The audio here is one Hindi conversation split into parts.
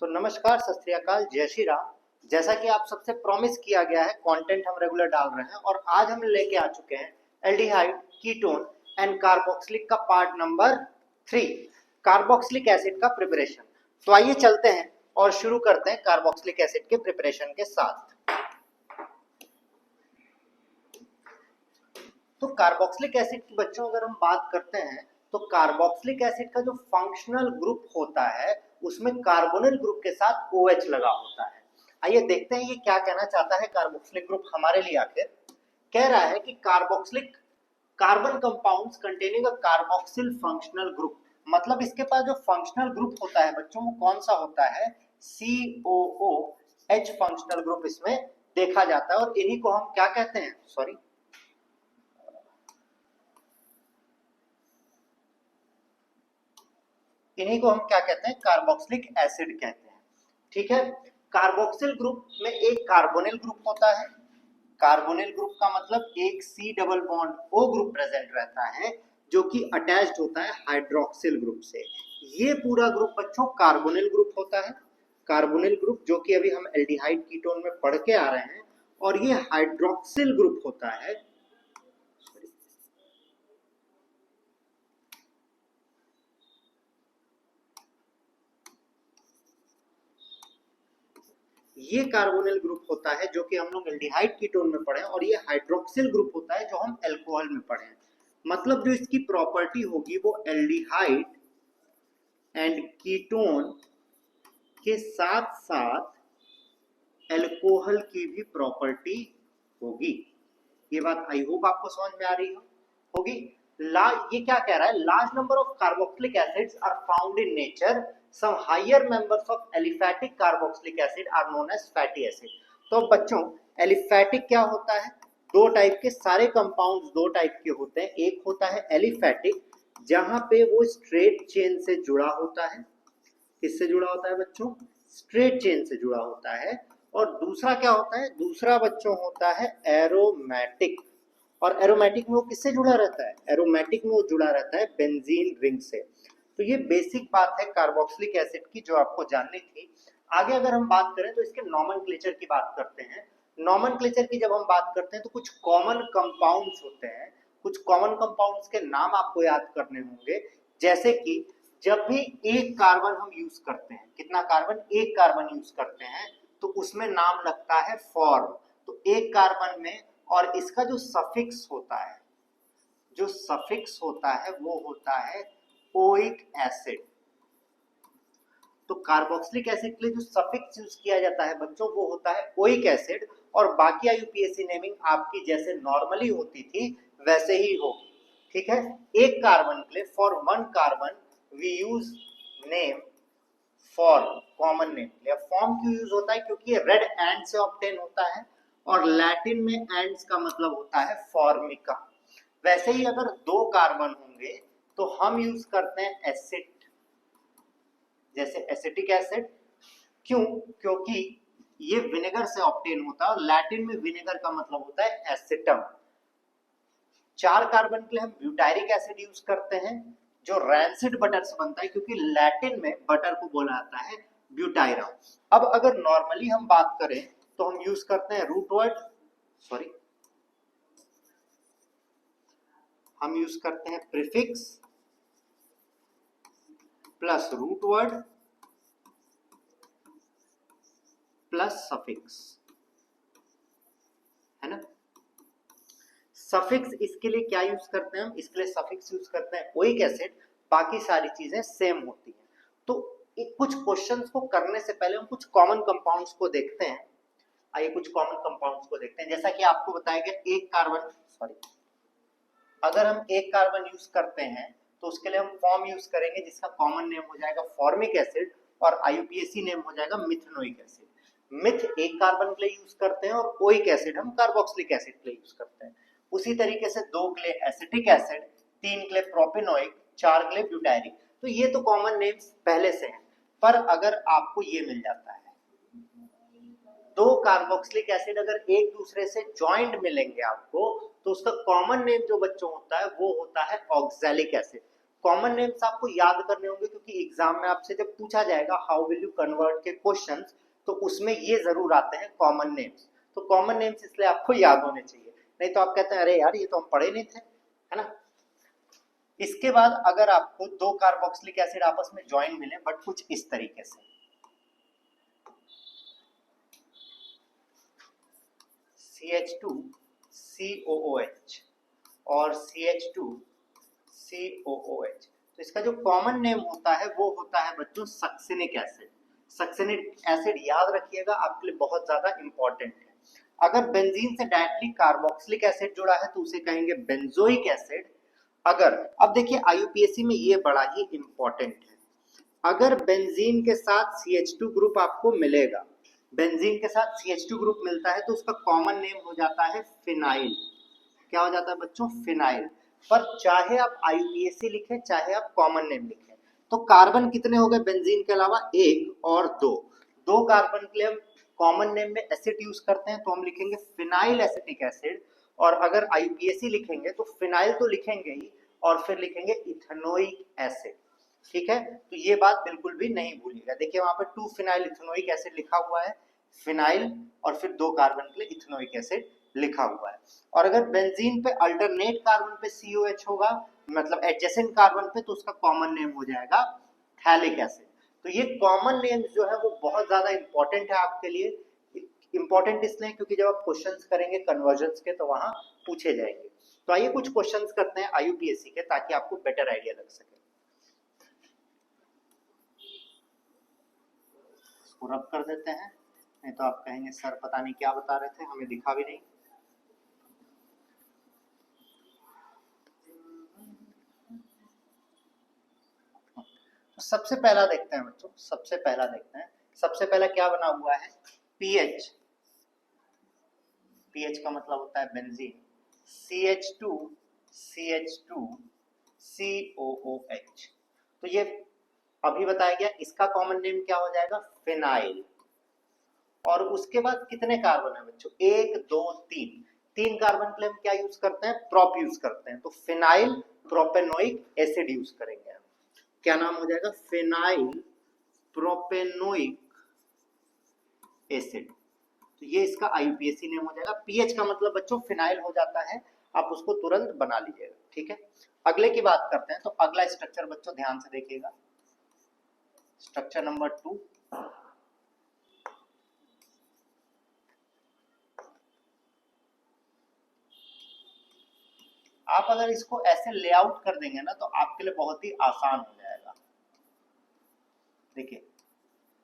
तो नमस्कार, सत श्री अकाल, जय श्री राम। जैसा कि आप सबसे प्रॉमिस किया गया है, कंटेंट हम रेगुलर डाल रहे हैं और आज हम लेके आ चुके हैं एल्डिहाइड, कीटोन एंड कार्बोक्सिलिक का पार्ट नंबर 3, कार्बोक्सिलिक एसिड का प्रिपरेशन। तो आइए चलते हैं और शुरू करते हैं कार्बोक्सिलिक एसिड के प्रिपरेशन के साथ। तो कार्बोक्सिलिक एसिड की बच्चों अगर हम बात करते हैं तो कार्बोक्सिलिक एसिड का जो फंक्शनल ग्रुप होता है उसमें कार्बोनिल ग्रुप के साथ OH लगा होता है। आइए देखते हैं ये क्या कहना चाहता है कार्बोक्सिलिक ग्रुप हमारे लिए। आखिर कह रहा है कि carboxylic carbon compounds containing a carboxyl functional group, मतलब इसके पास जो फंक्शनल ग्रुप होता है बच्चों वो कौन सा होता है, COOH फंक्शनल ग्रुप इसमें देखा जाता है। और इन्हीं को हम क्या कहते हैं, इन्हीं को हम क्या कहते हैं, कार्बोक्सिलिक एसिड कहते हैं। ठीक है, कार्बोक्सिल ग्रुप में एक कार्बोनिल ग्रुप होता है। कार्बोनिल ग्रुप का मतलब एक C double bond O group present रहता है जो कि अटैच्ड होता है हाइड्रोक्सिल ग्रुप से। ये पूरा ग्रुप बच्चों कार्बोनिल ग्रुप होता है। कार्बोनिल ग्रुप जो कि अभी हम एल्डिहाइड कीटोन में पढ़ के आ रहे हैं, और ये हाइड्रोक्सिल ग्रुप होता है। ये कार्बोनिल ग्रुप होता है जो कि हम लोग एल्डिहाइड कीटोन में पढ़े, और ये हाइड्रोक्सिल ग्रुप होता है जो हम अल्कोहल में पढ़े। मतलब जो इसकी प्रॉपर्टी होगी वो एल्डिहाइड एंड कीटोन के साथ साथ अल्कोहल की भी प्रॉपर्टी होगी। ये बात आई होप आपको समझ में आ रही होगी। ये क्या कह रहा है, large number of carboxylic acids are found in nature, some higher members of aliphatic carboxylic acid are known as fatty acid. तो बच्चों एलिफैटिक क्या होता है, दो टाइप के सारे कंपाउंड्स दो टाइप के होते हैं। एक होता है एलिफैटिक जहां पे वो स्ट्रेट चेन से जुड़ा होता है। किससे जुड़ा होता है बच्चों, स्ट्रेट चेन से जुड़ा होता है। और दूसरा क्या होता है, दूसरा बच्चों होता है एरोमेटिक। और एरोमेटिक में वो किससे जुड़ा रहता है, एरोमेटिक में वो जुड़ा रहता है बेंजीन रिंग से। तो ये बेसिक बात है कार्बोक्सिलिक एसिड की जो आपको जाननी थी। आगे अगर हम बात करें तो इसके नॉमेनक्लेचर की बात करते हैं। नॉमेनक्लेचर की जब हम बात करते हैं तो कुछ कॉमन कंपाउंड्स होते हैं, कुछ कॉमन कंपाउंड्स के नाम आपको याद करने होंगे। जैसे कि जब भी एक कार्बन हम यूज करते हैं, कितना कार्बन, एक कार्बन यूज करते हैं, तो उसमें नाम लगता है फॉर्म। तो एक कार्बन में, और इसका जो सफिक्स होता है, जो सफिक्स होता है वो होता है ओइक एसिड। तो कार्बोक्सिलिक एसिड के लिए जो सफिक्स यूज किया जाता है बच्चों वो होता है ओइक एसिड। और बाकी IUPAC नेमिंग आपकी जैसे नॉर्मली होती थी वैसे ही होगी। ठीक है, एक कार्बन के लिए for one carbon we use name form, common name. या फॉर्म क्यों यूज होता है, क्योंकि ये रेड एंड से ऑब्टेन होता है और लैटिन में एंड्स का मतलब होता है फॉर्मिका। वैसे ही अगर दो कार्बन होंगे तो हम यूज करते हैं एसिड, जैसे एसिटिक एसिड। क्यों, क्योंकि ये विनेगर से ऑब्टेन होता है और लैटिन में विनेगर का मतलब होता है एसिटम। चार कार्बन के लिए हम ब्यूटायरिक एसिड यूज करते हैं जो रैंसिड बटर से बनता है, क्योंकि लैटिन में बटर को बोला जाता है ब्यूटायरम। अब अगर नॉर्मली हम बात करें तो हम यूज करते हैं रूट वर्ड, हम यूज करते हैं prefix plus root word plus suffix, है ना। सफिक्स इसके लिए क्या यूज करते हैं हम, इसके लिए सफिक्स यूज करते हैं ओइक एसिड। बाकी सारी चीजें सेम होती हैं। तो कुछ क्वेश्चंस को करने से पहले हम कुछ कॉमन कंपाउंड्स को देखते हैं। आइए कुछ कॉमन कंपाउंड्स को देखते हैं। जैसा कि आपको बताया गया एक कार्बन, अगर हम एक कार्बन यूज करते हैं तो उसके लिए हम फॉर्म यूज करेंगे जिसका कॉमन नेम हो जाएगा फॉर्मिक एसिड और IUPAC नेम हो जाएगा मिथनोइक एसिड। मिथ एक कार्बन के लिए यूज करते हैं और ओइक एसिड हम कार्बोक्सिलिक एसिड के लिए यूज करते हैं। उसी तरीके से दो के लिए एसिटिक एसिड, तीन के लिए प्रोपिनोइक, चार के लिए ब्यूटायरिक। तो ये तो कॉमन नेम्स पहले से हैं। पर अगर आपको ये मिल जाता है, दो कार्बोक्सिलिक एसिड अगर एक दूसरे से ज्वाइंट मिलेंगे आपको, तो उसका कॉमन नेम जो बच्चों होता है वो होता है ऑक्सैलिक एसिड। कॉमन नेम्स आपको याद करने होंगे क्योंकि एग्जाम में आपसे जब पूछा जाएगा हाउ विल यू कन्वर्ट के क्वेश्चंस, तो उसमें ये जरूर आते हैं कॉमन नेम्स। तो कॉमन नेम्स इसलिए आपको याद होने चाहिए, नहीं तो आप कहते हैं अरे यार ये तो हम पढ़े नहीं थे, है ना। इसके बाद अगर आपको दो कार्बोक्सिलिक एसिड आपस में ज्वाइन मिले बट कुछ इस तरीके से, CH2COOH और CH2COOH, तो इसका जो कॉमन नेम होता है वो होता है बच्चों सक्सिनिक एसिड। सक्सिनिक एसिड याद रखिएगा, आपके लिए बहुत ज्यादा इंपॉर्टेंट है। अगर बेंजीन से डायरेक्टली कार्बोक्सिलिक एसिड जुड़ा है तो उसे कहेंगे बेंजोइक एसिड। अगर, अब देखिए IUPAC में ये बड़ा ही इंपॉर्टेंट है, अगर बेंजीन के साथ CH2 ग्रुप आपको मिलेगा, बेंजीन के साथ CH2 ग्रुप मिलता है तो उसका कॉमन नेम हो जाता है फिनाइल। क्या हो जाता है बच्चों? फिनाइल। पर चाहे आप IUPAC लिखें चाहे आप कॉमन नेम लिखें, तो कार्बन कितने हो गए बेंजीन के अलावा? एक और दो कार्बन के लिए हम कॉमन नेम में एसिड यूज करते हैं तो हम लिखेंगे फिनाइल एसिटिक एसिड, और अगर IUPAC लिखेंगे तो फिनाइल तो लिखेंगे ही और फिर लिखेंगे इथेनोइक एसिड। ठीक है, तो ये बात बिल्कुल भी नहीं भूलिएगा। देखिए वहां पर 2 फिनाइल इथेनोइक एसिड लिखा हुआ है, फिनाइल और फिर 2 कार्बन के लिए इथेनोइक एसिड लिखा हुआ है। और अगर बेंजीन पे अल्टरनेट कार्बन पे COH होगा, मतलब एडजेसेंट कार्बन पे, तो उसका कॉमन नेम हो जाएगा थैलिक एसिड। तो ये कॉमन नेम्स जो है वो बहुत ज्यादा इंपॉर्टेंट है आपके लिए। इंपॉर्टेंट इसलिए क्योंकि जब आप क्वेश्चंस करेंगे कन्वर्जन्स के तो वहां पूछे जाएंगे। तो आइए कुछ क्वेश्चंस करते हैं IUPAC के, ताकि आपको बेटर आइडिया लग सके। इसको रब कर देते हैं, नहीं तो आप कहेंगे सर पता नहीं क्या बता रहे थे, हमें दिखा भी नहीं। तो सबसे पहला देखते हैं बच्चों, सबसे पहला देखते हैं, सबसे पहला क्या बना हुआ है? पीएच। पीएच का मतलब होता है बेंजीन, CH2CH2COOH। तो ये अभी बताया गया, इसका कॉमन नेम क्या हो जाएगा? फिनाइल। और उसके बाद कितने कार्बन है बच्चों? 1 2 3, 3 कार्बन के लिए हम क्या यूज करते हैं? प्रोप यूज करते हैं, तो फिनाइल प्रोपेनोइक एसिड यूज करेंगे हम। क्या नाम हो जाएगा? Phenyl propanoic acid. तो ये इसका IUPAC नेम हो जाएगा। पीएच का मतलब बच्चों फिनाइल हो जाता है, आप उसको तुरंत बना लीजिएगा। ठीक है, अगले की बात करते हैं। तो अगला स्ट्रक्चर बच्चों ध्यान से देखिएगा, स्ट्रक्चर नंबर 2। आप अगर इसको ऐसे लेआउट कर देंगे ना तो आपके लिए बहुत ही आसान हो जाएगा। देखिए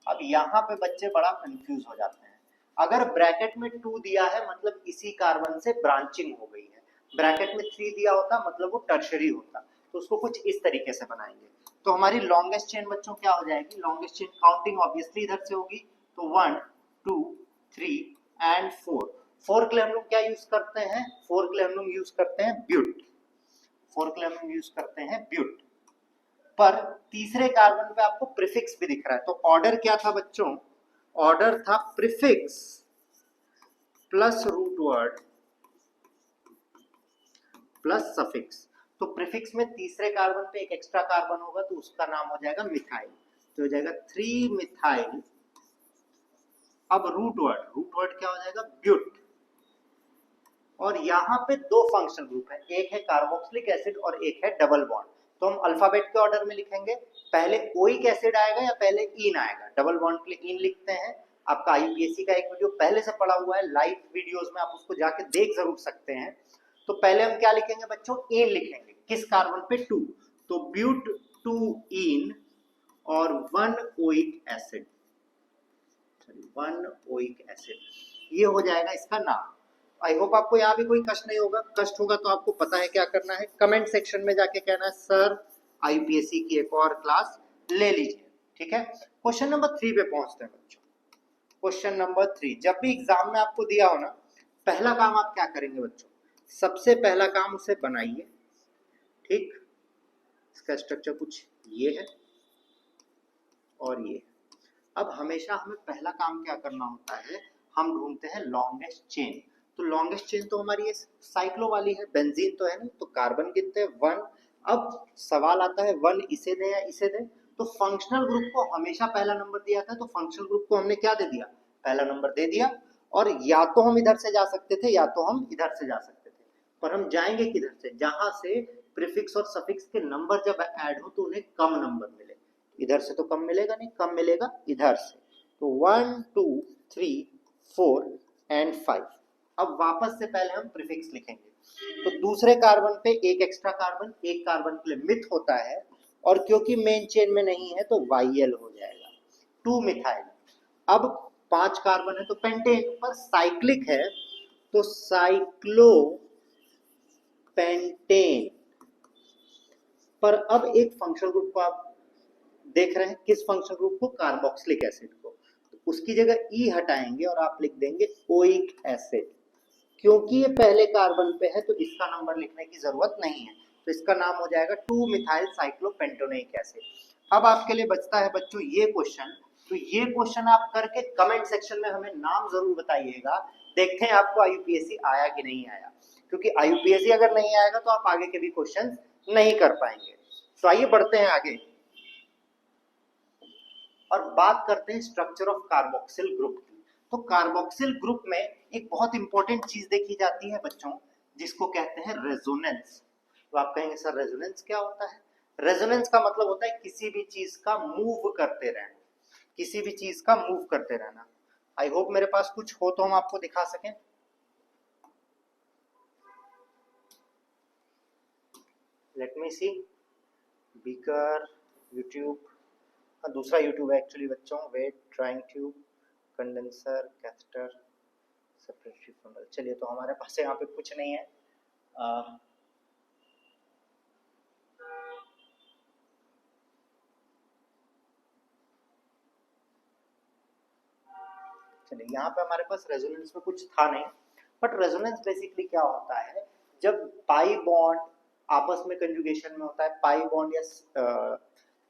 अब यहाँ पे बच्चे बड़ा कंफ्यूज हो जाते हैं। अगर ब्रैकेट में 2 दिया है मतलब इसी कार्बन से ब्रांचिंग हो गई है, ब्रैकेट में 3 दिया होता मतलब वो टर्शरी होता, तो उसको कुछ इस तरीके से बनाएंगे। तो हमारी लॉन्गेस्ट चेन बच्चों क्या हो जाएगी? लॉन्गेस्ट चेन काउंटिंग ऑब्वियसली इधर से होगी, तो 1 2 3 एंड 4। 4 के लिए हम लोग क्या यूज करते हैं? 4 के लिए हम लोग यूज करते हैं ब्यूट। 4 के लिए हम लोग यूज करते हैं ब्यूट। पर तीसरे कार्बन पे आपको प्रीफिक्स भी दिख रहा है, तो ऑर्डर क्या था बच्चों? ऑर्डर था prefix plus root word plus suffix. तो प्रीफिक्स में तीसरे कार्बन पे एक एक्स्ट्रा कार्बन होगा तो उसका नाम हो जाएगा मिथाइल, तो हो जाएगा 3 मिथाइल। अब रूट वर्ड क्या हो जाएगा? ब्यूट। और यहाँ पे 2 फंक्शनल ग्रुप है, एक है कार्बोक्सिलिक एसिड और एक है डबल बॉन्ड। तो हम अल्फाबेट के ऑर्डर में लिखेंगे, पहले ओइक एसिड आएगा या पहले ईन आएगा? डबल बॉन्ड के लिए ईन लिखते हैं। आपका IUPAC का एक वीडियो पहले से पड़ा हुआ है लाइव वीडियोस में, आप उसको जाके देख जरूर सकते हैं। तो पहले हम क्या लिखेंगे बच्चों? ईन लिखेंगे। किस कार्बन पे? 2, तो ब्यूट 2 ईन और 1 ओइक एसिड, 1 ओइक एसिड, ये हो जाएगा इसका नाम। आई होप आपको यहाँ भी कोई कष्ट नहीं होगा, कष्ट होगा तो आपको पता है क्या करना है, कमेंट सेक्शन में जाके कहना है सर IUPAC की एक और क्लास ले लीजिए। ठीक है, क्वेश्चन नंबर 3 पे पहुंचते हैं बच्चों। क्वेश्चन नंबर 3, जब भी एग्जाम में आपको दिया हो ना, पहला काम आप क्या करेंगे बच्चों? सबसे पहला काम उसे बनाइए। ठीक, इसका स्ट्रक्चर कुछ ये है और ये। अब हमेशा हमें पहला काम क्या करना होता है? हम ढूंढते हैं लॉन्गेस्ट चेन। तो लॉन्गेस्ट चेन तो हमारी ये साइक्लो वाली है, बेंजीन तो है नहीं, तो कार्बन कितने? 1, अब सवाल आता है 1 इसे दे या इसे दे, तो फंक्शनल ग्रुप को हमेशा पहला नंबर दिया था, तो फंक्शनल ग्रुप को हमने क्या दे दिया, पहला नंबर दे दिया। और या तो हम इधर से जा सकते थे या तो हम इधर से जा सकते थे, पर हम जाएंगे किधर से, जहां से प्रीफिक्स और सफिक्स के नंबर जब ऐड हो तो उन्हें कम नंबर मिले। इधर से तो कम मिलेगा नहीं, कम मिलेगा इधर से। तो 1 2 3 4 एंड 5। अब वापस से पहले हम प्रीफिक्स लिखेंगे, तो दूसरे कार्बन पे एक एक्स्ट्रा कार्बन, एक कार्बन के लिए मिथ होता है, और क्योंकि मेन चेन में नहीं है तो YL हो जाएगा, 2 मिथाइल। अब 5 कार्बन है तो पेंटेन, पर साइक्लिक है तो साइक्लो पेंटेन। पर अब एक फंक्शनल ग्रुप को आप देख रहे हैं, किस फंक्शनल ग्रुप को, कार्बोक्सिलिक एसिड को, तो उसकी जगह ई हटाएंगे और आप लिख देंगे ओइक एसिड। क्योंकि ये पहले कार्बन पे है तो इसका नंबर लिखने की जरूरत नहीं है, तो इसका नाम हो जाएगा 2 मिथाइल साइक्लोपेंटोनिक एसिड। अब आपके लिए बचता है बच्चों ये क्वेश्चन, तो ये क्वेश्चन आप करके कमेंट सेक्शन में हमें नाम जरूर बताइएगा, देखते हैं आपको आईयूपीएससी आया कि नहीं आया, क्योंकि आईयूपीएससी अगर नहीं आएगा तो आप आगे के भी क्वेश्चन नहीं कर पाएंगे। तो आइए बढ़ते हैं आगे और बात करते हैं स्ट्रक्चर ऑफ कार्बोक्सिल ग्रुप की। तो कार्बोक्सिल ग्रुप में एक बहुत इंपॉर्टेंट चीज देखी जाती है बच्चों, जिसको कहते हैं रेजोनेंस। तो आप कहेंगे सर रेजोनेंस क्या होता है? रेजोनेंस का मतलब होता है किसी भी चीज का मूव करते रहना, किसी भी चीज का मूव करते रहना। आई होप मेरे पास कुछ हो तो हम आपको दिखा सकें। Let me see, beaker, U tube, दूसरा यूट्यूब है एक्चुअली बच्चों, wait, drawing tube, condenser, catheter, separatory funnel. चलिए तो हमारे पास यहाँ पे कुछ नहीं है। चलिए यहाँ पे हमारे पास रेजोनेंस में कुछ था नहीं, बट रेजोनेंस बेसिकली क्या होता है, जब पाई बॉन्ड आपस में कंजुगेशन में होता है, पाई बॉन्ड या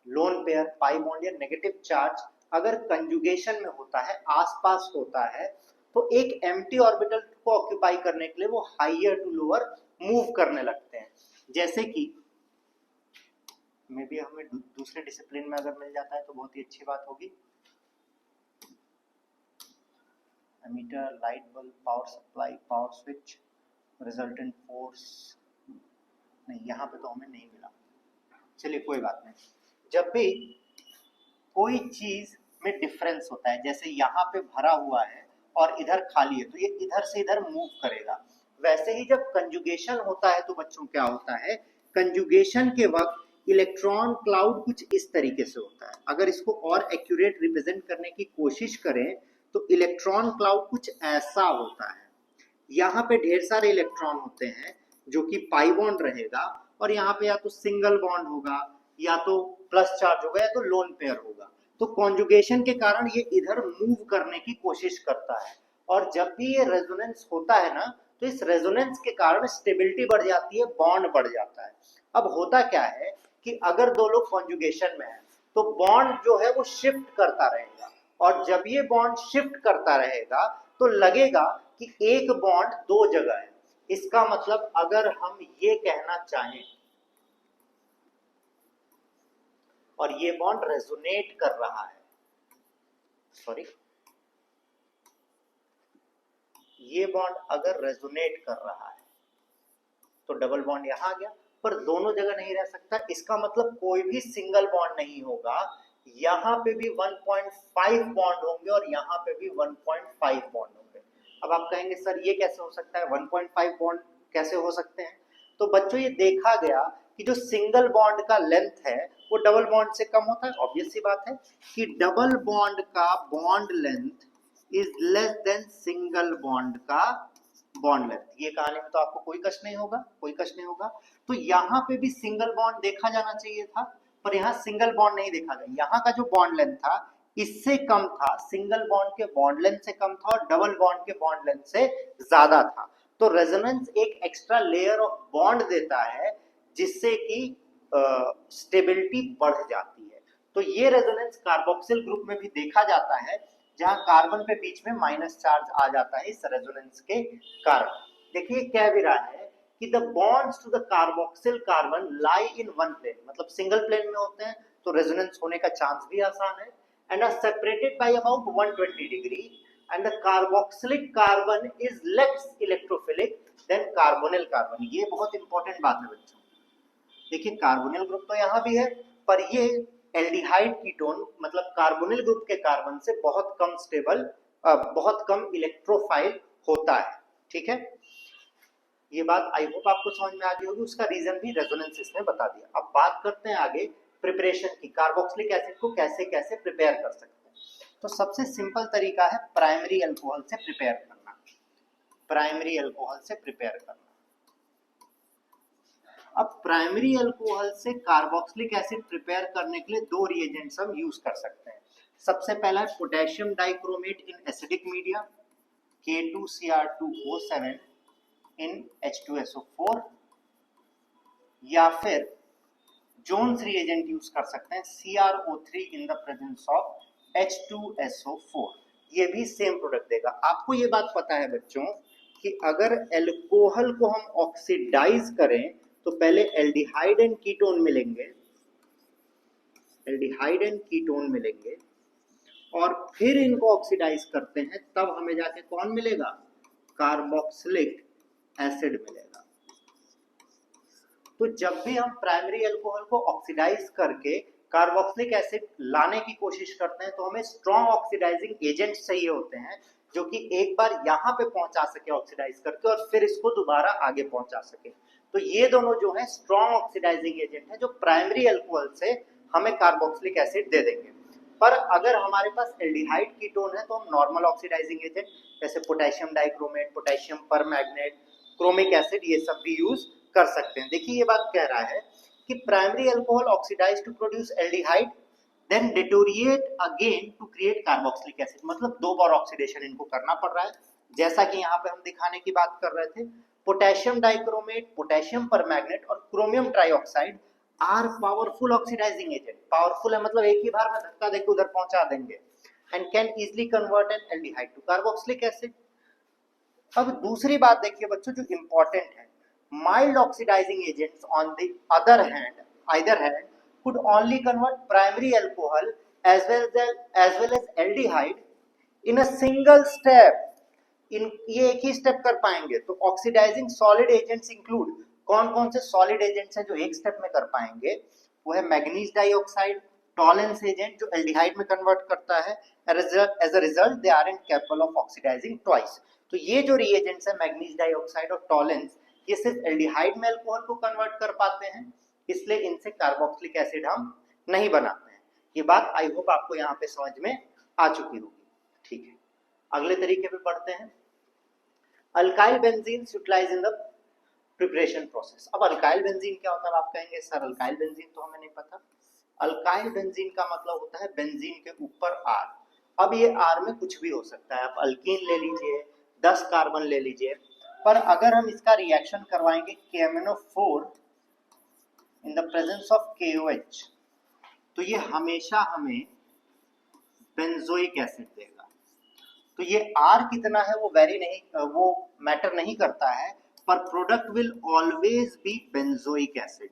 लोन पेयर, पाई बॉन्ड या नेगेटिव चार्ज अगर कंजुगेशन में होता है, आसपास होता है, तो एक एम्प्टी ऑर्बिटल को ऑक्यूपाई करने के लिए वो हाइयर टू लोअर मूव करने लगते हैं। जैसे कि मे बी हमें दूसरे डिसिप्लिन में अगर मिल जाता है तो बहुत ही अच्छी बात होगी। Ammeter, light bulb, power supply, power switch, resultant force, नहीं यहाँ पे तो हमें नहीं मिला। चलिए कोई बात नहीं। जब भी कोई चीज में डिफरेंस होता है, जैसे यहाँ पे भरा हुआ है और इधर खाली है, तो ये इधर से इधर मूव करेगा। वैसे ही जब कंजुगेशन होता है तो बच्चों क्या होता है, कंजुगेशन के वक्त इलेक्ट्रॉन क्लाउड कुछ इस तरीके से होता है। अगर इसको और एक्यूरेट रिप्रेजेंट करने की कोशिश करें तो इलेक्ट्रॉन क्लाउड कुछ ऐसा होता है। यहाँ पे ढेर सारे इलेक्ट्रॉन होते हैं जो कि पाई बॉन्ड रहेगा, और यहाँ पे या तो सिंगल बॉन्ड होगा, या तो प्लस चार्ज होगा, या तो लोन पेयर होगा। तो कॉन्जुगेशन के कारण ये इधर मूव करने की कोशिश करता है, और जब भी ये रेजोनेंस होता है ना, तो इस रेजोनेंस के कारण स्टेबिलिटी बढ़ जाती है, बॉन्ड बढ़ जाता है। अब होता क्या है कि अगर दो लोग कॉन्जुगेशन में है तो बॉन्ड जो है वो शिफ्ट करता रहेगा, और जब ये बॉन्ड शिफ्ट करता रहेगा तो लगेगा कि एक बॉन्ड दो जगह है। इसका मतलब अगर हम ये कहना चाहें, और ये बॉन्ड रेजोनेट कर रहा है, सॉरी, ये बॉन्ड अगर रेजोनेट कर रहा है तो डबल बॉन्ड यहां आ गया, पर दोनों जगह नहीं रह सकता। इसका मतलब कोई भी सिंगल बॉन्ड नहीं होगा, यहाँ पे भी 1.5 बॉन्ड होंगे और यहाँ पे भी 1.5 बॉन्ड होंगे। अब आप कहेंगे सर ये कैसे हो सकता है, 1.5 बॉन्ड कैसे हो सकते हैं? तो बच्चों ये देखा गया कि जो सिंगल बॉन्ड का लेंथ है वो डबल बॉन्ड से कम होता है। ऑब्वियस सी बात है कि डबल बॉन्ड का bond length is less than single bond का बॉन्ड लेंथ। ये कहानी में तो आपको कोई कष्ट नहीं होगा, कोई कष्ट नहीं होगा। तो यहाँ पे भी सिंगल बॉन्ड देखा जाना चाहिए था, पर यहाँ सिंगल बॉन्ड नहीं देखा गया। यहाँ का जो बॉन्ड लेंथ था इससे कम था, सिंगल बॉन्ड के बॉन्ड लेंथ से कम था, और डबल बॉन्ड के बॉन्ड लेंथ से ज्यादा था। तो रेजोनेंस एक एक्स्ट्रा लेयर ऑफ बॉन्ड देता है जिससे कि स्टेबिलिटी बढ़ जाती है। तो ये रेजोनेंस कार्बोक्सिल ग्रुप में भी देखा जाता है, जहां कार्बन पे बीच में माइनस चार्ज आ जाता है इस रेजोनेंस के कारण। देखिए कह भी रहा है कि the bonds to the carboxyl carbon lie in one plane, मतलब सिंगल प्लेन में होते हैं तो रेजोनेंस होने का चांस भी आसान है, and are separated by about 120 degree, and the carboxylic carbon is less electrophilic than carbonyl carbon. ये बहुत इंपॉर्टेंट बात है बच्चों। देखिए कार्बोनिल ग्रुप तो यहाँ भी है, पर ये एल्डिहाइड कीटोन मतलब कार्बोनिल ग्रुप के कार्बन से बहुत कम स्टेबल, बहुत कम इलेक्ट्रोफाइल होता है। ठीक है, ये बात आई होप आपको समझ में आ गई होगी। उसका रीजन भी रेजोनेंस इसने बता दिया। अब बात करते हैं आगे प्रिपरेशन की, कार्बोक्सिलिक एसिड को कैसे कैसे प्रिपेयर कर सकते हैं। तो सबसे सिंपल तरीका है प्राइमरी अल्कोहल से प्रिपेयर करना, प्राइमरी अल्कोहल से प्रिपेयर करना। अब प्राइमरी अल्कोहल से कार्बोक्सिलिक एसिड प्रिपेयर करने के लिए दो रिएजेंट्स हम यूज कर सकते हैं। सबसे पहला है potassium dichromate in acidic media, K2Cr2O7 in H2SO4, या फिर जोन्स रिएजेंट यूज कर सकते हैं CrO3 in the presence of H2SO4। ये भी सेम प्रोडक्ट देगा। आपको ये बात पता है बच्चों कि अगर एल्कोहल को हम ऑक्सीडाइज करें तो पहले एल्डिहाइड एंड कीटोन मिलेंगे, एल्डिहाइड एंड कीटोन मिलेंगे, और फिर इनको ऑक्सीडाइज करते हैं तब हमें जाके कौन मिलेगा, कार्बोक्सिलिक एसिड मिलेगा। तो जब भी हम प्राइमरी अल्कोहल को ऑक्सीडाइज करके कार्बोक्सिलिक एसिड लाने की कोशिश करते हैं तो हमें स्ट्रॉन्ग ऑक्सीडाइजिंग एजेंट चाहिए होते हैं जो कि एक बार यहाँ पे पहुंचा सके ऑक्सीडाइज करके और फिर इसको दोबारा आगे पहुंचा सके। तो ये दोनों जो है स्ट्रॉन्ग ऑक्सीडाइजिंग एजेंट है जो प्राइमरी अल्कोहल से हमें कार्बोक्सिलिक एसिड दे देंगे। पर अगर हमारे पास एल्डिहाइड कीटोन है तो हम नॉर्मल ऑक्सीडाइजिंग एजेंट जैसे potassium dichromate, potassium permanganate, chromic acid, ये सब भी यूज कर सकते हैं। देखिए ये बात कह रहा है कि primary alcohol oxidize to produce aldehyde then deteriorate again to create carboxylic acid, मतलब दो बार ऑक्सीडेशन इनको करना पड़ रहा है। जैसा कि यहाँ पे हम दिखाने की बात कर रहे थे, पोटेशियम डाइक्रोमेट, पोटेशियम परमैंगनेट और chromium trioxide are powerful oxidizing agent. Powerful है मतलब एक ही बार में धक्का देके उधर पहुंचा देंगे, and can easily convert an aldehyde to carboxylic acid. अब दूसरी बात देखिए बच्चों जो इंपॉर्टेंट है, mild oxidizing agents on the other hand, either hand could only convert primary alcohol as well as aldehyde in a single step। इन ये एक ही स्टेप कर पाएंगे। तो ऑक्सीडाइजिंग सॉलिड एजेंट्स इंक्लूड, कौन कौन से सॉलिड एजेंट्स हैं जो एक स्टेप में कर पाएंगे, वो है मैग्नीज डाइऑक्साइड, टॉलेंस एजेंट जो एल्डिहाइड में कन्वर्ट करता है, as a result they are incapable of oxidizing twice. तो ये जो रिएजेंट्स है मैग्नीज डाइऑक्साइड और टॉलेंस, ये सिर्फ एल्डिहाइड में अल्कोहल को कन्वर्ट कर पाते हैं, इसलिए इनसे कार्बोक्सिलिक एसिड हम नहीं बनाते हैं। ये बात आई होप आपको यहाँ पे समझ में आ चुकी होगी। ठीक है, अगले तरीके पे बढ़ते हैं। Alkyl benzene utilize in the preparation process. अब अल्काइल बेंजीन क्या होता है? आप कहेंगे सर अल्काइल बेंजीन तो हमें नहीं पता। अल्काइल बेंजीन का मतलब होता है बेंजीन के ऊपर आर। अब ये आर में कुछ भी हो सकता है, आप अल्कीन ले लीजिए, 10 कार्बन ले लीजिए, पर अगर हम इसका रिएक्शन करवाएंगे KMnO4 in the presence of KOH तो ये हमेशा हमें बेंजोइक एसिड देगा। तो ये R कितना है वो मैटर नहीं करता है, पर product will always be benzoic acid.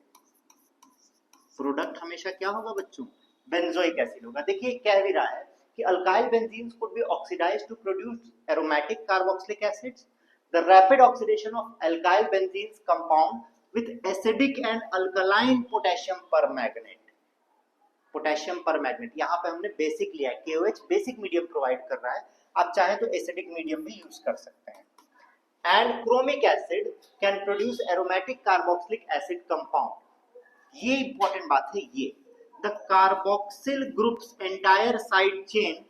Product हमेशा क्या होगा बच्चों? बेंजोइक एसिड होगा। देखिए कह भी रहा है कि alkyl benzenes could be oxidized to produce aromatic carboxylic acids. The rapid oxidation of alkyl benzenes compound with acidic and alkaline potassium permanganate। Potassium permanganate यहाँ पे हमने बेसिक लिया है, KOH बेसिक मीडियम प्रोवाइड कर रहा है, आप चाहे तो एसिडिक मीडियम भी यूज कर सकते हैं। And chromic acid can produce aromatic carboxylic acid compound. ये इंपॉर्टेंट बात है। ये the carboxyl groups entire side chain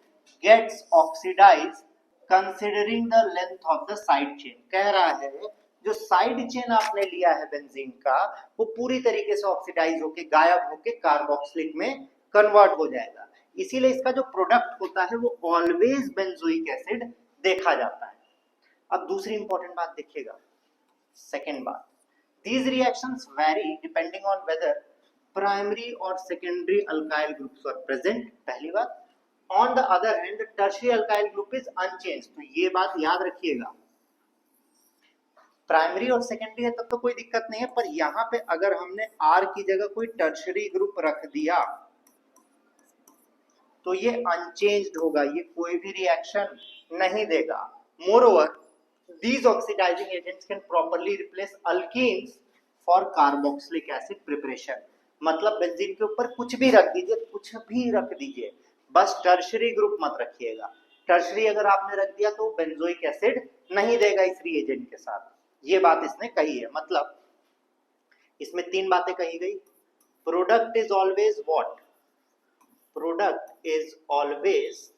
gets oxidized considering the length of the side chain. कह रहा है जो साइड चेन आपने लिया है बेंजीन का वो पूरी तरीके से ऑक्सीडाइज होके गायब होके कार्बोक्सिलिक में कन्वर्ट हो जाएगा, इसीलिए इसका जो प्रोडक्ट होता है वो ऑलवेज बेंजोइक एसिड देखा जाता है। अब दूसरी इंपॉर्टेंट बात देखिएगा, सेकेंड बात, these reactions vary depending on whether primary or secondary alkyl groups are present, पहली बात। On the other hand, the tertiary alkyl group is unchanged। तो ये बात याद रखिएगा, प्राइमरी और सेकेंडरी है तब तो कोई दिक्कत नहीं है, पर यहाँ पे अगर हमने R की जगह कोई टर्शरी ग्रुप रख दिया तो ये अनचेंज्ड होगा, ये कोई भी रिएक्शन नहीं देगा। Moreover these oxidizing agents can properly replace alkenes for carboxylic acid preparation। मतलब बेंजीन के ऊपर कुछ भी रख दीजिए, कुछ भी रख दीजिए, बस टर्शरी ग्रुप मत रखिएगा। टर्शरी अगर आपने रख दिया तो बेंजोइक एसिड नहीं देगा इस रिएजेंट के साथ। ये बात इसने कही है, मतलब इसमें 3 बातें कही गई। Product is always what, product is always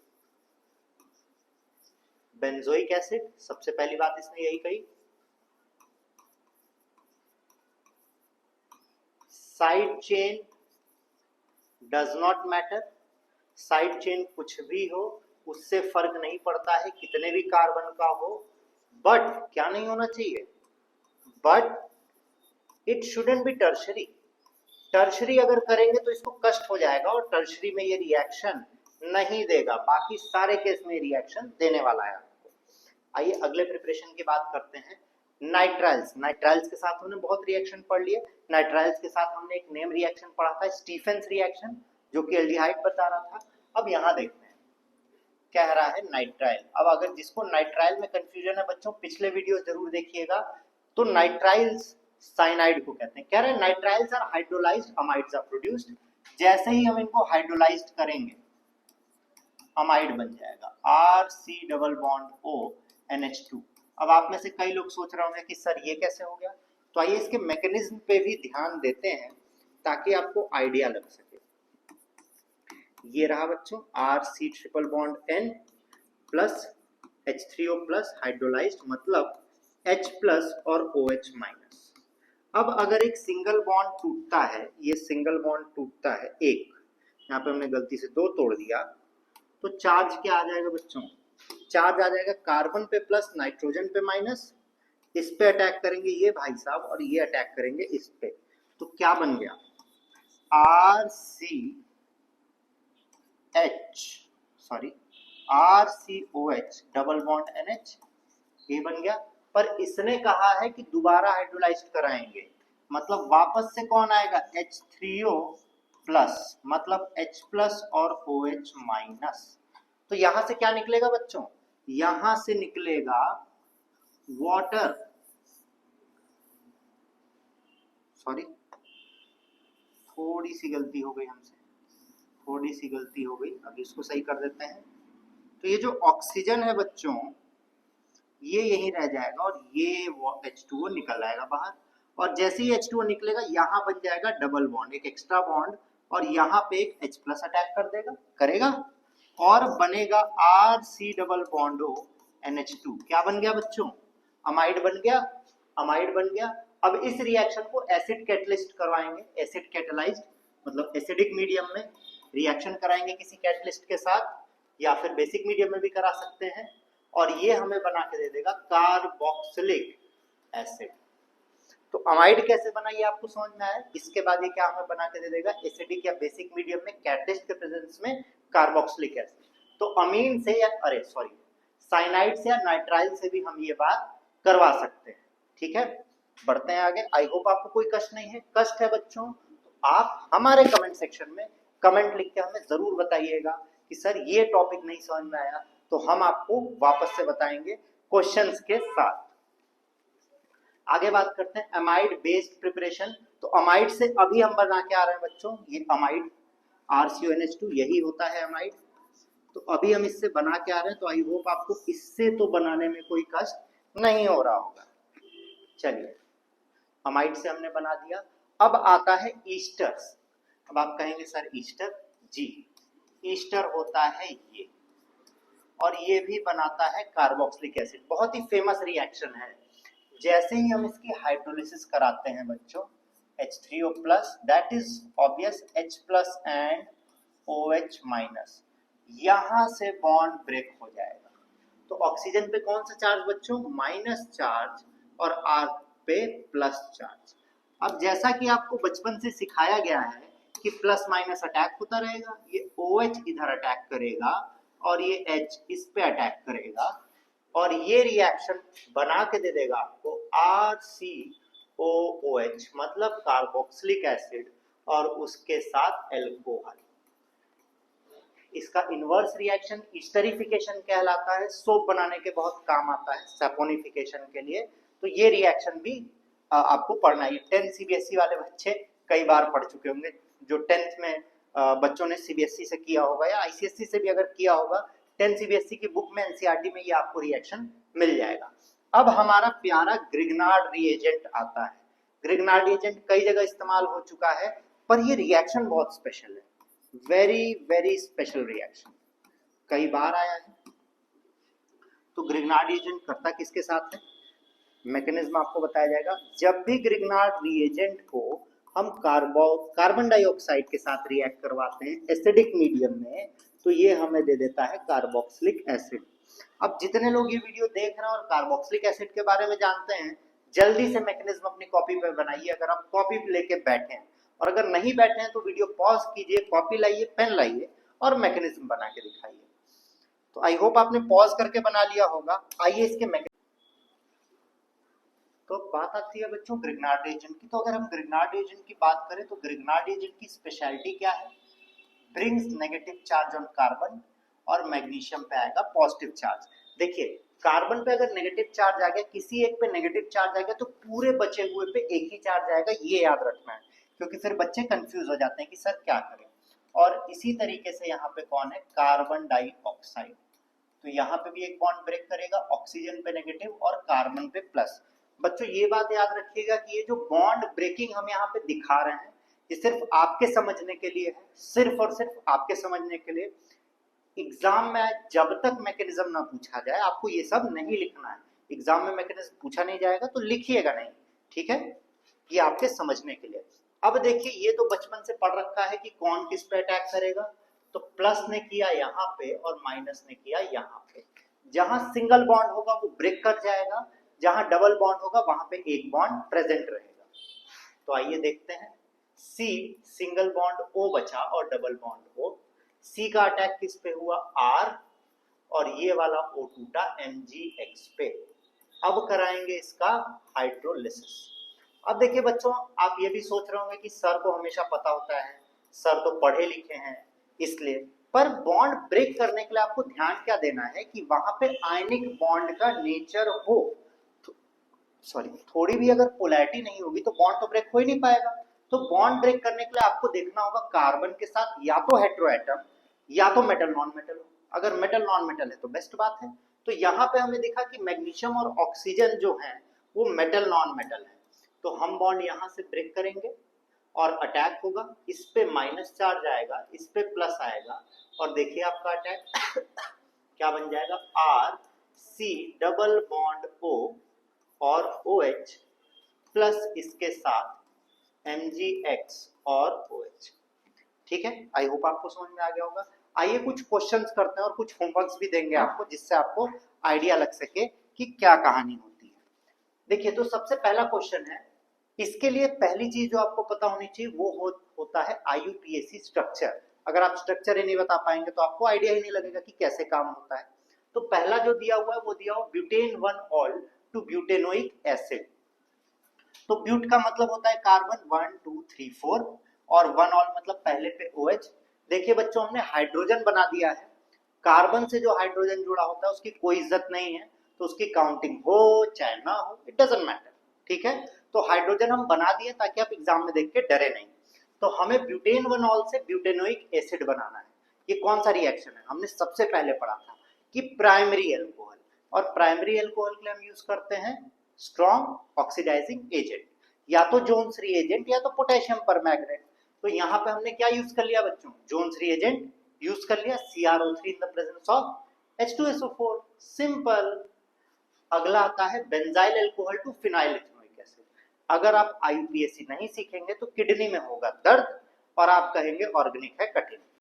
benzoic acid, सबसे पहली बात इसने यही कही। Side chain does not matter, side chain कुछ भी हो उससे फर्क नहीं पड़ता है, कितने भी कार्बन का हो, बट क्या नहीं होना चाहिए, but it shouldn't be tertiary. Tertiary अगर करेंगे तो इसको कष्ट हो जाएगा और टर्शरी में ये रिएक्शन नहीं देगा, बाकी सारे केस में रिएक्शन देने वाला है आपको। आइए अगले प्रिपरेशन की बात करते हैं, नाइट्राइल्स। नाइट्राइल्स के साथ हमने बहुत रिएक्शन पढ़ लिए। नाइट्राइल्स के साथ हमने एक नेम रिएक्शन पढ़ा था, स्टीफेंस रिएक्शन, जो कि एल्डिहाइड बता रहा था। अब यहाँ देखते हैं कह रहा है नाइट्राइल। अब अगर जिसको नाइट्राइल में कंफ्यूजन है बच्चों, पिछले वीडियो जरूर देखिएगा। तो नाइट्राइल्स साइनाइड को कहते हैं। कह रहे हैं nitriles are hydrolyzed amides are produced. जैसे ही हम इनको हाइड्रोलाइज्ड करेंगे अमाइड बन जाएगा, RC double bond O NH2। अब आप में से कई लोग सोच रहे होंगे कि सर ये कैसे हो गया, तो आइए इसके मैकेनिज्म पे भी ध्यान देते हैं ताकि आपको आइडिया लग सके। ये रहा बच्चों RC triple bond N plus H3O plus hydrolysed, मतलब H प्लस और OH माइनस। अब अगर एक सिंगल बॉन्ड टूटता है, ये सिंगल बॉन्ड टूटता है एक, यहाँ पे हमने गलती से 2 तोड़ दिया, तो चार्ज क्या आ जाएगा बच्चों, चार्ज आ जाएगा कार्बन पे प्लस, नाइट्रोजन पे माइनस। इस पे अटैक करेंगे ये भाई साहब और ये अटैक करेंगे इस पे, तो क्या बन गया RCOH डबल बॉन्ड NH, ये बन गया। पर इसने कहा है कि दोबारा हाइड्रोलाइज्ड कराएंगे, मतलब वापस से कौन आएगा H3O प्लस, मतलब H प्लस और OH माइनस। तो यहां से क्या निकलेगा बच्चों, यहां से निकलेगा वाटर, सॉरी थोड़ी सी गलती हो गई हमसे, थोड़ी सी गलती हो गई, अब इसको सही कर देते हैं। तो ये जो ऑक्सीजन है बच्चों ये यहीं रह जाएगा और ये H2O निकल आएगा बाहर, और जैसे ही H2O निकलेगा यहाँ बन जाएगा डबल बॉन्ड, एक एक्स्ट्रा बॉन्ड, और यहाँ पे एक H प्लस अटैक कर देगा, करेगा, और बनेगा RC double bond O NH2। क्या बन गया बच्चों, अमाइड बन गया, अमाइड बन गया। अब इस रिएक्शन को एसिड कैटलिस्ट करवाएंगे, एसिड कैटलाइज्ड, मतलब एसिडिक मीडियम में रिएक्शन कराएंगे किसी कैटलिस्ट के साथ, या फिर बेसिक मीडियम में भी करा सकते हैं, और ये हमें बना के दे देगा कार्बोक्सिलिक एसिड। तो अमाइड कैसे बना ये आपको समझ में आया। इसके बाद ये क्या हमें बना के दे देगा, एसिडिक या बेसिक मीडियम में कैटलिस्ट के प्रेजेंस में कार्बोक्सिलिक एसिड। तो अमीन से या साइनाइड से या नाइट्राइल से भी हम ये बात करवा सकते हैं। ठीक है, बढ़ते हैं आगे। आई होप आपको कोई कष्ट नहीं है। कष्ट है बच्चों तो आप हमारे कमेंट सेक्शन में कमेंट लिख के हमें जरूर बताइएगा कि सर ये टॉपिक नहीं समझ में आया, तो हम आपको वापस से बताएंगे क्वेश्चंस के साथ। आगे बात करते हैं अमाइड बेस्ड प्रिपरेशन। तो अमाइड से अभी हम बना के आ रहे हैं बच्चों, ये अमाइड RCONH2 यही होता है अमाइड। तो अभी हम इससे बना के आ रहे हैं, तो आई होप आपको इससे तो बनाने में कोई कष्ट नहीं हो रहा होगा। चलिए अमाइड से हमने बना दिया। अब आता है ईस्टर्स। अब आप कहेंगे सर ईस्टर, जी ईस्टर होता है ये, और ये भी बनाता है कार्बोक्सिलिक एसिड। बहुत ही फेमस रिएक्शन है। जैसे ही हम इसकी हाइड्रोलिसिस कराते हैं बच्चों, H3O plus, that is obvious H plus and OH minus, यहां से बॉन्ड ब्रेक हो जाएगा। तो ऑक्सीजन पे कौन सा चार्ज बच्चों, माइनस चार्ज, और R पे प्लस चार्ज। अब जैसा कि आपको बचपन से सिखाया गया है कि प्लस माइनस अटैक होता रहेगा, ये OH इधर अटैक करेगा और ये H इस पे अटैक करेगा, और ये रिएक्शन बना के दे देगा आपको RCOOH, मतलब कार्बोक्सिलिक एसिड, और उसके साथ एल्कोहल। इसका इनवर्स रिएक्शन एस्टरिफिकेशन कहलाता है, सोप बनाने के बहुत काम आता है, सैपोनिफिकेशन के लिए। तो ये रिएक्शन भी आपको पढ़ना है। 10 सीबीएसई वाले बच्चे कई बार पढ़ चुके होंगे, जो 10th में बच्चों ने सीबीएसई से किया होगा या आईसीएसई से भी अगर किया होगा, 10 सीबीएसई की बुक में एनसीईआरटी में ये आपको रिएक्शन मिल जाएगा। अब हमारा प्यारा ग्रिग्नार्ड रिएजेंट आता है। ग्रिग्नार्ड रिएजेंट कई जगह इस्तेमाल हो चुका है, पर ये रिएक्शन बहुत स्पेशल है, वेरी वेरी स्पेशल रिएक्शन, कई बार आया है। तो ग्रिग्नार्ड रिएजेंट करता किसके साथ है, मैकेनिज्म आपको बताया जाएगा। जब भी ग्रिग्नार्ड रिएजेंट को हम कार्बन डाइऑक्साइड के साथ रिएक्ट करवाते हैं एसिडिक मीडियम में, तो ये हमें दे देता है कार्बोक्सिलिक एसिड। अब जितने लोग ये वीडियो देख रहे हैं और कार्बोक्सिलिक एसिड के बारे में जानते हैं, जल्दी से मैकेनिज्म अपनी कॉपी पे बनाइए। अगर आप कॉपी लेके बैठे हैं, और अगर नहीं बैठे हैं तो वीडियो पॉज कीजिए, कॉपी लाइए, पेन लाइए और मैकेनिज्म बना के दिखाइए। तो आई होप आपने पॉज करके बना लिया होगा। आइए इसके मैकेनिज्म। तो बात आती है बच्चों ग्रिग्नार्ड रिएजेंट की। तो अगर हम ग्रिग्नार्ड रिएजेंट की बात करें तो ग्रिग्नार्ड रिएजेंट की स्पेशलिटी क्या है, brings negative charge on carbon, और मैग्नीशियम पे आएगा पॉजिटिव चार्ज। देखिए कार्बन पे अगर नेगेटिव चार्ज आ गया, किसी एक पे नेगेटिव चार्ज आ गया, तो पूरे बचे हुए पे एक ही चार्ज आएगा, ये याद रखना है, क्योंकि फिर बच्चे कंफ्यूज हो जाते हैं कि सर क्या करें। और इसी तरीके से यहाँ पे कौन है, कार्बन डाइऑक्साइड, तो यहाँ पे भी एक बॉन्ड ब्रेक करेगा, ऑक्सीजन पे नेगेटिव और कार्बन पे प्लस। बच्चों ये बात याद रखिएगा कि ये जो बॉन्ड ब्रेकिंग हम यहाँ पे दिखा रहे हैं, ये सिर्फ आपके समझने के लिए है, सिर्फ और सिर्फ आपके समझने के लिए। एग्जाम में जब तक मैकेनिज्म ना पूछा जाए आपको ये सब नहीं लिखना है। एग्जाम में मैकेनिज्म पूछा नहीं जाएगा तो लिखिएगा नहीं, ठीक है, ये आपके समझने के लिए। अब देखिए ये तो बचपन से पढ़ रखा है कि कौन किस पे अटैक करेगा। तो प्लस ने किया यहाँ पे और माइनस ने किया यहाँ पे। जहां सिंगल बॉन्ड होगा वो ब्रेक कर जाएगा, जहां डबल बॉन्ड होगा वहां पे एक बॉन्ड प्रेजेंट रहेगा। तो आइए देखते हैं, सी सिंगल बॉन्ड O बचा और डबल बॉन्ड O। सी का अटैक किस पे हुआ, R, और ये वाला O टूटा MgX पे। अब कराएंगे इसका हाइड्रोलिसिस। अब देखिए बच्चों आप ये भी सोच रहे होंगे कि सर को हमेशा पता होता है, सर तो पढ़े लिखे हैं इसलिए, पर बॉन्ड ब्रेक करने के लिए आपको ध्यान क्या देना है कि वहां पे आयनिक बॉन्ड का नेचर हो। सॉरी, थोड़ी भी अगर पोलैरिटी नहीं होगी तो बॉन्ड तो ब्रेक हो ही नहीं पाएगा। तो बॉन्ड ब्रेक करने के लिए आपको देखना होगा कार्बन के साथ या तो हेटेरोएटम या तो मेटल नॉन मेटल हो। अगर मेटल नॉन मेटल है तो बेस्ट बात है। तो यहाँ पे हमें दिखा कि मैग्नीशियम और ऑक्सीजन जो है वो मेटल नॉन मेटल है, तो हम बॉन्ड यहाँ से ब्रेक करेंगे और अटैक होगा। इस पे माइनस चार्ज आएगा, इस पे प्लस आएगा, और देखिए आपका अटैक क्या बन जाएगा, R C double bond O और OH प्लस इसके साथ MgX और OH। ठीक है, आई होप आपको समझ में आ गया होगा। आइए कुछ क्वेश्चंस करते हैं और कुछ होमवर्क्स भी देंगे आपको, जिससे आपको आइडिया लग सके कि क्या कहानी होती है। देखिए तो सबसे पहला क्वेश्चन है, इसके लिए पहली चीज जो आपको पता होनी चाहिए वो होता है IUPAC स्ट्रक्चर। अगर आप स्ट्रक्चर ही नहीं बता पाएंगे तो आपको आइडिया ही नहीं लगेगा कि कैसे काम होता है। तो पहला जो दिया हुआ है वो दिया हुआ butane 1 ol to butanoic acid. तो ब्यूट का मतलब होता है कार्बन 1 2 3 4 और 1 ऑल मतलब पहले पे OH। देखिए बच्चों हमने हाइड्रोजन बना दिया है, कार्बन से जो हाइड्रोजन जुड़ा होता है उसकी कोई इज्जत नहीं है, तो उसकी काउंटिंग हो चाहे ना हो इट डजंट मैटर, ठीक है। तो हाइड्रोजन हम बना दिए ताकि आप एग्जाम में देख के डरे नहीं। तो हमें ब्यूटेन 1 ऑल से ब्यूटेनोइक एसिड बनाना है। ये कौन सा रिएक्शन है, हमने सबसे पहले पढ़ा था कि प्राइमरी एल्कोहल, और प्राइमरी एल्कोहल के लिए हम यूज करते हैं स्ट्रॉन्ग ऑक्सीडाइजिंग एजेंट, या तो जोन्स रिएजेंट या तो पोटेशियम परमैंगनेट। तो यहाँ पे हमने क्या यूज कर लिया बच्चों, जोन्स रिएजेंट यूज कर लिया, CrO3 in the presence of H2SO4, simple. अगला आता है benzyl alcohol to phenyl ethanoic acid. अगर आप IUPAC नहीं सीखेंगे तो किडनी में होगा दर्द और आप कहेंगे ऑर्गेनिक है कठिन।